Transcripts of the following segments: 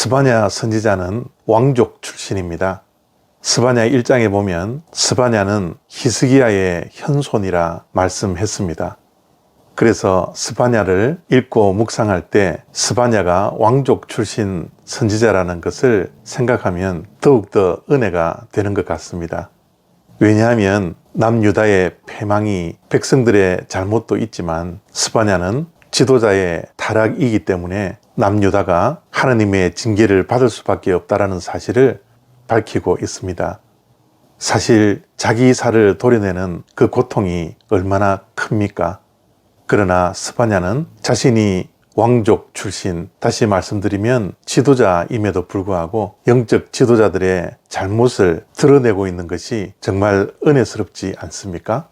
스바냐 선지자는 왕족 출신입니다. 스바냐 1장에 보면 스바냐는 히스기야의 현손이라 말씀했습니다. 그래서 스바냐를 읽고 묵상할 때 스바냐가 왕족 출신 선지자라는 것을 생각하면 더욱더 은혜가 되는 것 같습니다. 왜냐하면 남유다의 패망이 백성들의 잘못도 있지만 스바냐는 지도자의 타락이기 때문에 남유다가 하나님의 징계를 받을 수밖에 없다는 사실을 밝히고 있습니다. 사실 자기 살을 도려내는 그 고통이 얼마나 큽니까? 그러나 스바냐는 자신이 왕족 출신, 다시 말씀드리면 지도자임에도 불구하고 영적 지도자들의 잘못을 드러내고 있는 것이 정말 은혜스럽지 않습니까?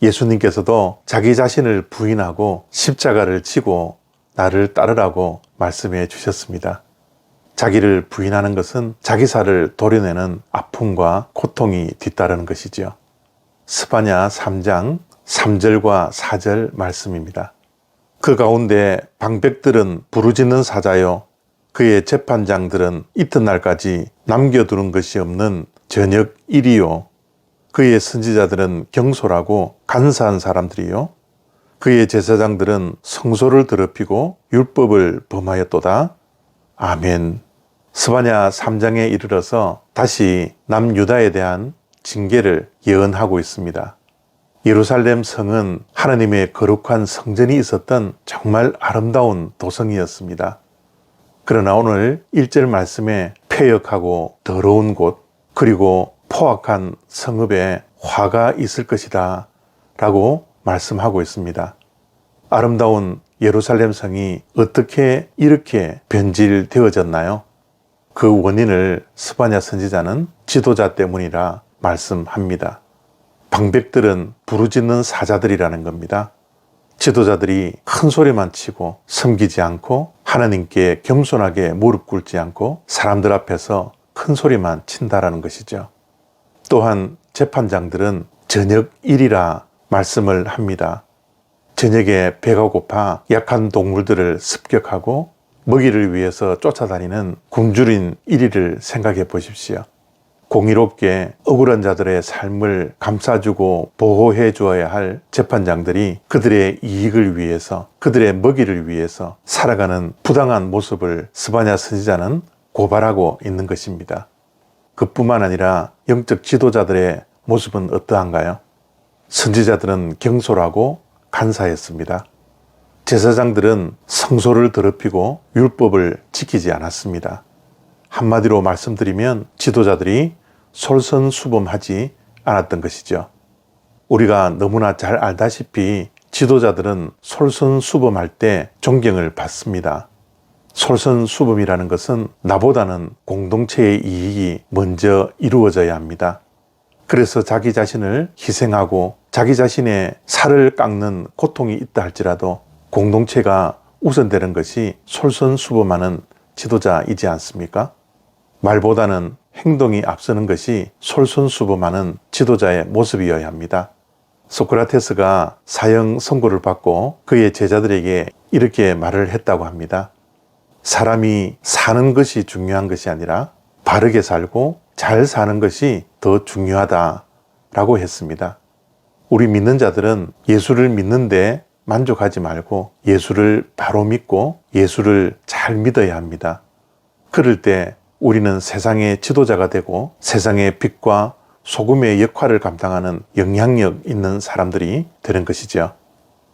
예수님께서도 자기 자신을 부인하고 십자가를 지고 나를 따르라고 말씀해 주셨습니다. 자기를 부인하는 것은 자기 살을 도려내는 아픔과 고통이 뒤따르는 것이지요. 스바냐 3장 3절과 4절 말씀입니다. 그 가운데 방백들은 부르짖는 사자요, 그의 재판장들은 이튿날까지 남겨두는 것이 없는 저녁 일이요, 그의 선지자들은 경솔하고 간사한 사람들이요, 그의 제사장들은 성소를 더럽히고 율법을 범하였도다. 아멘. 스바냐 3장에 이르러서 다시 남유다에 대한 징계를 예언하고 있습니다. 예루살렘 성은 하나님의 거룩한 성전이 있었던 정말 아름다운 도성이었습니다. 그러나 오늘 1절 말씀에 폐역하고 더러운 곳, 그리고 포악한 성읍에 화가 있을 것이다 라고 말씀하고 있습니다. 아름다운 예루살렘 성이 어떻게 이렇게 변질되어졌나요? 그 원인을 스바냐 선지자는 지도자 때문이라 말씀합니다. 방백들은 부르짖는 사자들이라는 겁니다. 지도자들이 큰 소리만 치고 섬기지 않고 하나님께 겸손하게 무릎 꿇지 않고 사람들 앞에서 큰 소리만 친다라는 것이죠. 또한 재판장들은 저녁 일이라 말씀을 합니다. 저녁에 배가 고파 약한 동물들을 습격하고 먹이를 위해서 쫓아다니는 굶주린 일일을 생각해 보십시오. 공의롭게 억울한 자들의 삶을 감싸주고 보호해 주어야 할 재판장들이 그들의 이익을 위해서, 그들의 먹이를 위해서 살아가는 부당한 모습을 스바냐 선지자는 고발하고 있는 것입니다. 그뿐만 아니라 영적 지도자들의 모습은 어떠한가요? 선지자들은 경솔하고 간사했습니다. 제사장들은 성소를 더럽히고 율법을 지키지 않았습니다. 한마디로 말씀드리면 지도자들이 솔선수범하지 않았던 것이죠. 우리가 너무나 잘 알다시피 지도자들은 솔선수범할 때 존경을 받습니다. 솔선수범이라는 것은 나보다는 공동체의 이익이 먼저 이루어져야 합니다. 그래서 자기 자신을 희생하고 자기 자신의 살을 깎는 고통이 있다 할지라도 공동체가 우선되는 것이 솔선수범하는 지도자이지 않습니까? 말보다는 행동이 앞서는 것이 솔선수범하는 지도자의 모습이어야 합니다. 소크라테스가 사형 선고를 받고 그의 제자들에게 이렇게 말을 했다고 합니다. 사람이 사는 것이 중요한 것이 아니라 바르게 살고 잘 사는 것이 더 중요하다라고 했습니다. 우리 믿는 자들은 예수를 믿는데 만족하지 말고 예수를 바로 믿고 예수를 잘 믿어야 합니다. 그럴 때 우리는 세상의 지도자가 되고 세상의 빛과 소금의 역할을 감당하는 영향력 있는 사람들이 되는 것이죠.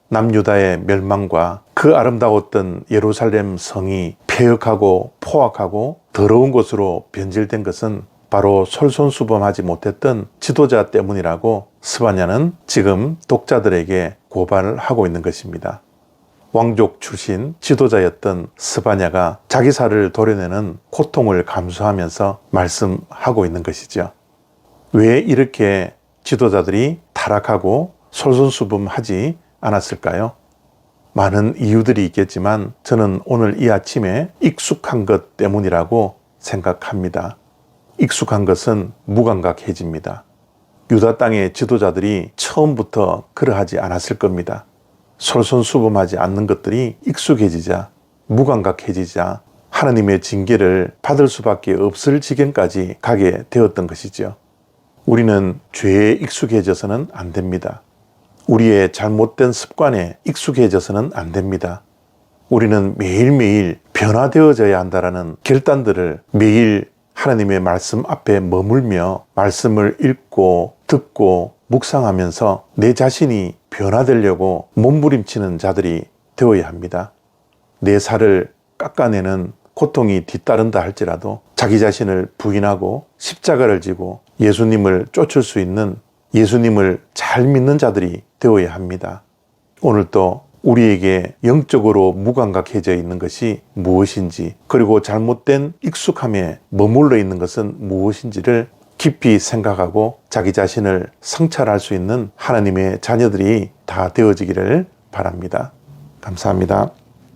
남유다의 멸망과 그 아름다웠던 예루살렘 성이 폐역하고 포악하고 더러운 곳으로 변질된 것은 바로 솔선수범하지 못했던 지도자 때문이라고 스바냐는 지금 독자들에게 고발을 하고 있는 것입니다. 왕족 출신 지도자였던 스바냐가 자기 살을 도려내는 고통을 감수하면서 말씀하고 있는 것이죠. 왜 이렇게 지도자들이 타락하고 솔선수범하지 않았을까요? 많은 이유들이 있겠지만 저는 오늘 이 아침에 익숙한 것 때문이라고 생각합니다. 익숙한 것은 무감각해집니다. 유다 땅의 지도자들이 처음부터 그러하지 않았을 겁니다. 솔선수범하지 않는 것들이 익숙해지자, 무감각해지자 하나님의 징계를 받을 수밖에 없을 지경까지 가게 되었던 것이죠. 우리는 죄에 익숙해져서는 안 됩니다. 우리의 잘못된 습관에 익숙해져서는 안 됩니다. 우리는 매일매일 변화되어져야 한다는 결단들을 매일 하나님의 말씀 앞에 머물며 말씀을 읽고 듣고 묵상하면서 내 자신이 변화되려고 몸부림치는 자들이 되어야 합니다. 내 살을 깎아내는 고통이 뒤따른다 할지라도 자기 자신을 부인하고 십자가를 지고 예수님을 쫓을 수 있는, 예수님을 잘 믿는 자들이 되어야 합니다. 오늘도 우리에게 영적으로 무감각해져 있는 것이 무엇인지, 그리고 잘못된 익숙함에 머물러 있는 것은 무엇인지를 깊이 생각하고 자기 자신을 성찰할 수 있는 하나님의 자녀들이 다 되어지기를 바랍니다. 감사합니다.